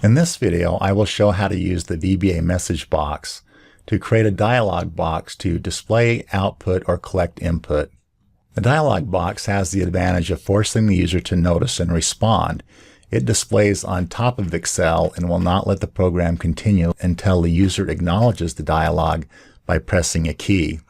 In this video, I will show how to use the VBA Msgbox to create a dialog box to display output or collect input. The dialog box has the advantage of forcing the user to notice and respond. It displays on top of Excel and will not let the program continue until the user acknowledges the dialog by pressing a key.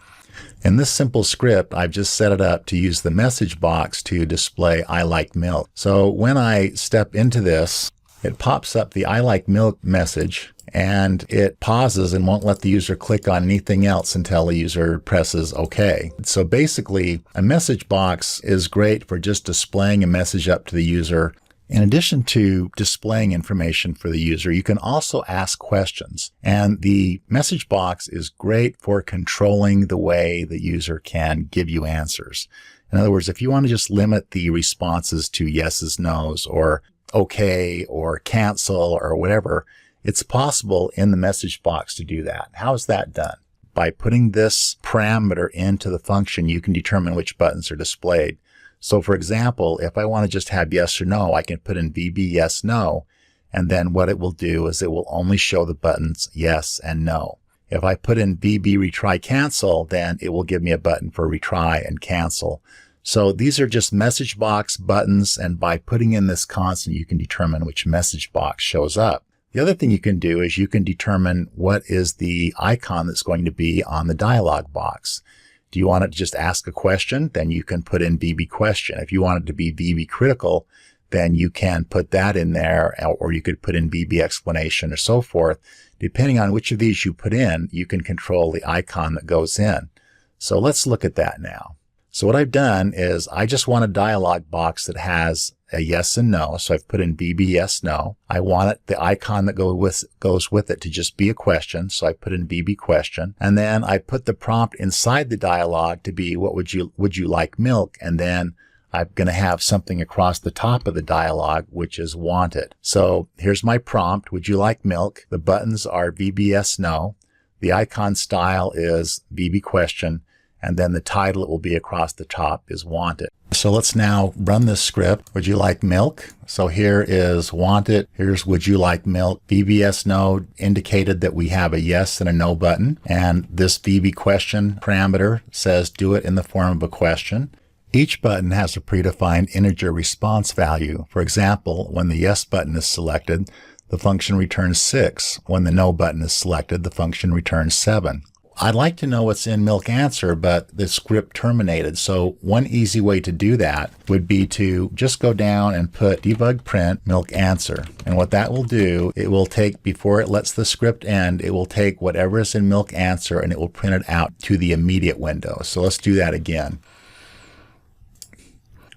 In this simple script, I've just set it up to use the message box to display I like milk. So when I step into this, it pops up the I like milk message and it pauses and won't let the user click on anything else until the user presses OK. So basically, a message box is great for just displaying a message up to the user. In addition to displaying information for the user, you can also ask questions. And the message box is great for controlling the way the user can give you answers. In other words, if you want to just limit the responses to yeses, nos, or okay, or cancel, or whatever, it's possible in the message box to do that. How is that done? By putting this parameter into the function, you can determine which buttons are displayed. So for example, if I want to just have yes or no, I can put in VB yes, no, and then what it will do is it will only show the buttons yes and no. If I put in VB retry cancel, then it will give me a button for retry and cancel. So these are just message box buttons, and by putting in this constant, you can determine which message box shows up. The other thing you can do is you can determine what is the icon that's going to be on the dialog box. Do you want it to just ask a question? Then you can put in VB question. If you want it to be VB critical, then you can put that in there, or you could put in VB explanation or so forth. Depending on which of these you put in, you can control the icon that goes in. So let's look at that now. So what I've done is I just want a dialog box that has a yes and no. So I've put in VB yes, no. I want it, the icon that goes with it to just be a question. So I put in VB question. And then I put the prompt inside the dialog to be what would you like milk? And then I'm going to have something across the top of the dialog, which is wanted. So here's my prompt. Would you like milk? The buttons are VB yes, no. The icon style is VB question. And then the title it will be across the top is wanted. So let's now run this script. Would you like milk? So here is wanted. Here's would you like milk? VB yes, no indicated that we have a yes and a no button. And this VB question parameter says do it in the form of a question. Each button has a predefined integer response value. For example, when the yes button is selected, the function returns 6. When the no button is selected, the function returns 7. I'd like to know what's in milk answer, but the script terminated. So one easy way to do that would be to just go down and put debug print milk answer. And what that will do, it will take, before it lets the script end, it will take whatever is in milk answer and it will print it out to the immediate window. So let's do that again.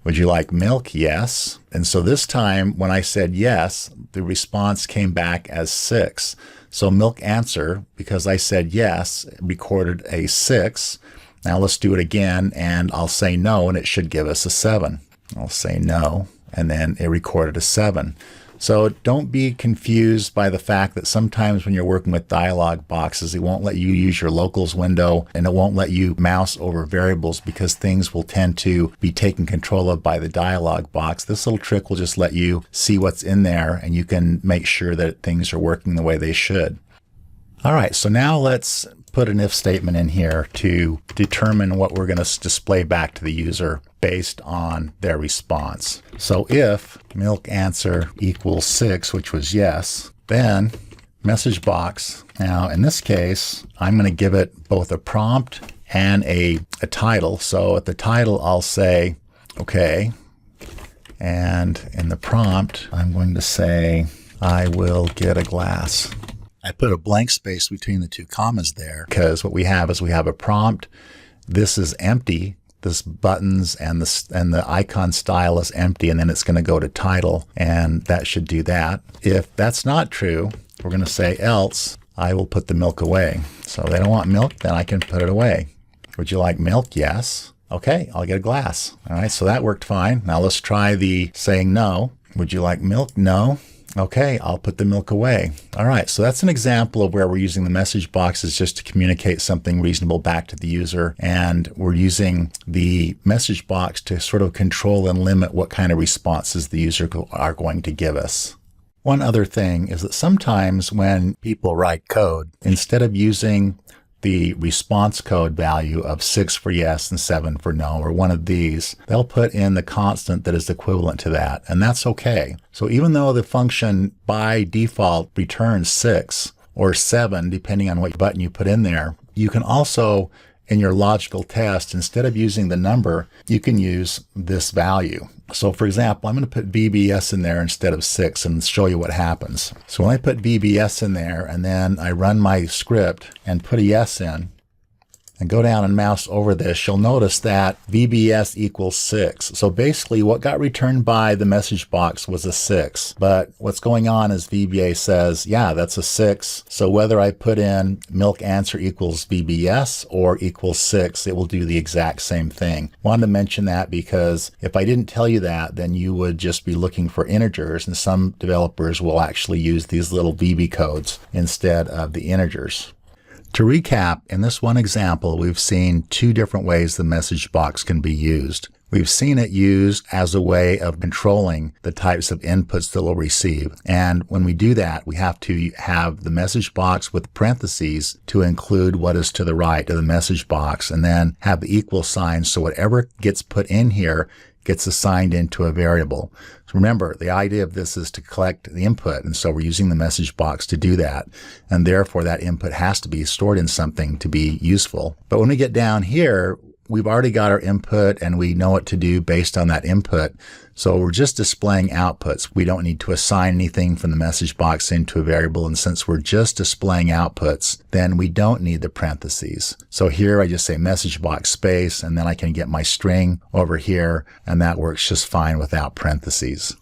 Would you like milk? Yes. And so this time when I said yes, the response came back as 6. So milk answer, because I said yes, recorded a 6. Now let's do it again, and I'll say no, and it should give us a 7. I'll say no, and then it recorded a 7. So don't be confused by the fact that sometimes when you're working with dialog boxes, it won't let you use your locals window, and it won't let you mouse over variables because things will tend to be taken control of by the dialog box. This little trick will just let you see what's in there, and you can make sure that things are working the way they should. All right, so now let's put an if statement in here to determine what we're going to display back to the user based on their response. So if milk answer equals 6, which was yes, then message box. Now in this case, I'm going to give it both a prompt and a title. So at the title, I'll say, okay. And in the prompt, I'm going to say, I will get a glass. I put a blank space between the two commas there because what we have is we have a prompt. This is empty. This buttons and the icon style is empty, and then it's going to go to title, and that should do that. If that's not true, we're going to say else I will put the milk away. So they don't want milk, then I can put it away. Would you like milk? Yes. Okay, I'll get a glass. All right, so that worked fine. Now let's try the saying no. Would you like milk? No. Okay, I'll put the milk away. All right, so that's an example of where we're using the message boxes just to communicate something reasonable back to the user. And we're using the message box to sort of control and limit what kind of responses the user are going to give us. One other thing is that sometimes when people write code, instead of using the response code value of 6 for yes and 7 for no, or one of these, they'll put in the constant that is equivalent to that, and that's okay. So even though the function by default returns 6 or 7, depending on what button you put in there, you can also, in your logical test, instead of using the number, you can use this value. So for example, I'm going to put VBS in there instead of 6 and show you what happens. So when I put VBS in there and then I run my script and put a yes in and go down and mouse over this, you'll notice that VBS equals 6. So basically what got returned by the message box was a 6. But what's going on is VBA says, yeah, that's a 6. So whether I put in milk answer equals VBS or equals 6, it will do the exact same thing. Wanted to mention that because if I didn't tell you that, then you would just be looking for integers, and some developers will actually use these little VB codes instead of the integers. To recap, in this one example, we've seen two different ways the message box can be used. We've seen it used as a way of controlling the types of inputs that we'll receive. And when we do that, we have to have the message box with parentheses to include what is to the right of the message box, and then have the equal sign so whatever gets put in here gets assigned into a variable. So remember, the idea of this is to collect the input, and so we're using the message box to do that, and therefore that input has to be stored in something to be useful. But when we get down here, we've already got our input and we know what to do based on that input. So we're just displaying outputs. We don't need to assign anything from the message box into a variable, and since we're just displaying outputs, then we don't need the parentheses. So here I just say message box space, and then I can get my string over here, and that works just fine without parentheses.